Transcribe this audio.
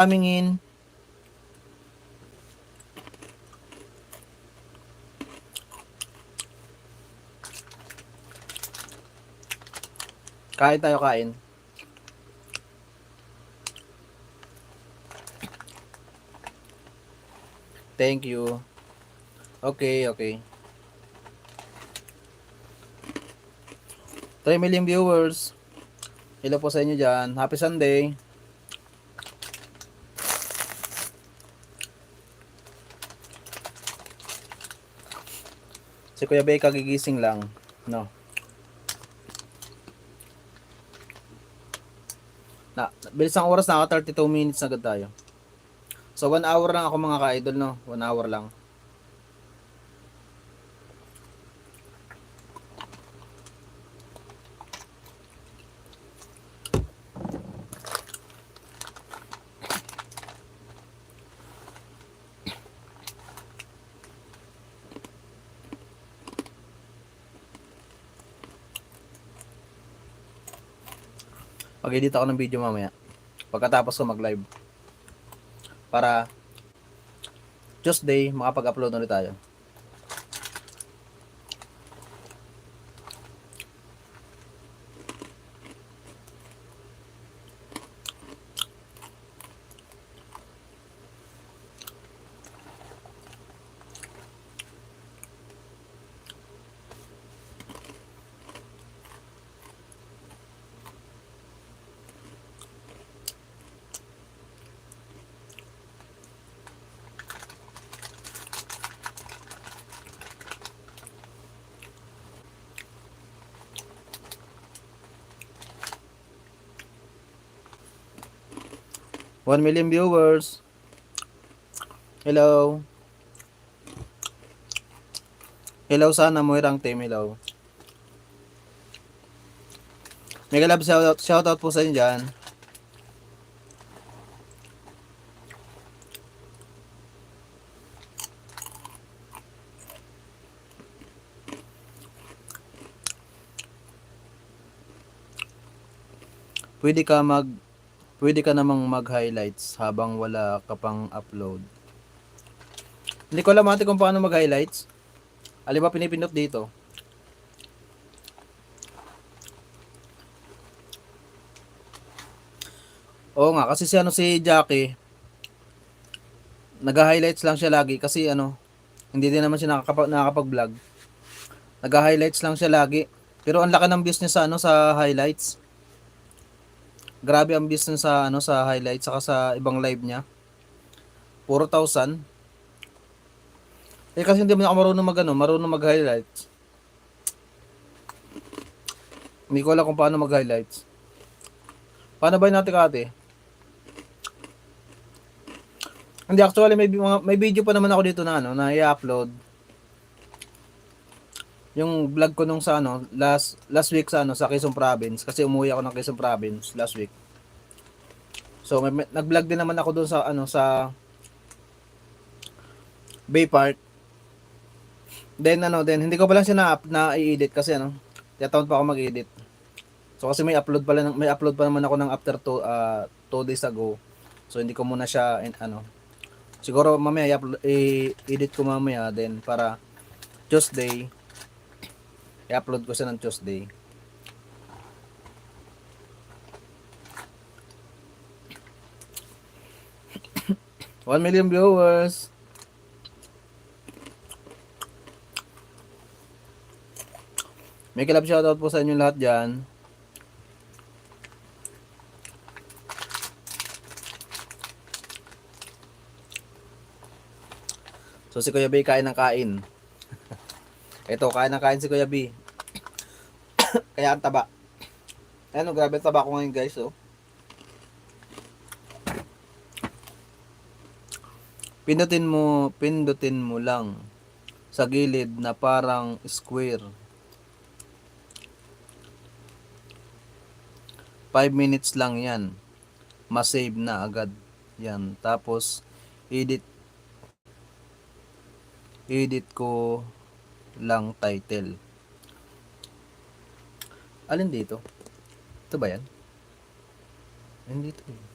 coming in. Kain tayo, kain. Thank you. Okay, okay. 3 million viewers. Hello po sa inyo dyan. Happy Sunday. Si Kuya Bay kagigising lang. No. Bilis ang oras na, 32 minutes na agad tayo. So 1 hour lang ako mga ka-idol, no? 1 hour lang. Mag-edit ako ng video mamaya. Pagkatapos ko mag-live. Para Tuesday, makapag-upload ulit tayo. One million viewers. Hello. Hello sana mo irang team. Hello. Mega love shoutout po sa inyo dyan. Pwede ka namang mag-highlights habang wala ka pang upload. Hindi ko alam ate kung paano mag-highlights. Alin ba pinipindot dito? Oo nga, kasi si Jackie, nag-highlights lang siya lagi kasi hindi din naman siya nakakapag-vlog. Nag-highlights lang siya lagi. Pero ang laki ng views niya sa highlights. Grabe ang views niya sa highlights saka sa ibang live niya. 4,000. Kasi hindi mo ako marunong mag-highlights. Hindi ko alam kung paano mag-highlights. Paano ba natin ate? Hindi, actually may video pa naman ako dito na i-upload. Yung vlog ko nung sa last week sa Quezon Province kasi umuwi ako ng Quezon Province last week. So nag-vlog din naman ako doon sa Bay Park. Then hindi ko pa lang siya na-i-edit kasi tiyataon pa ako mag-edit. So kasi may upload pa naman ako ng after 2 days ago. So hindi ko muna siya siguro mamaya i-edit ko mamaya then para Tuesday i-upload ko siya ng Tuesday. One million viewers. May kalab shoutout po sa inyo lahat dyan. So si Kuya B kain ng kain. Ito, kain ng kain si Kuya B. Kaya ang taba. Grabe ang taba ko ngayon guys, oh. Pindutin mo lang sa gilid na parang square. 5 minutes lang yan. Ma-save na agad yan. Tapos edit ko lang title. Alin dito? Ito ba yan? Hindi ito.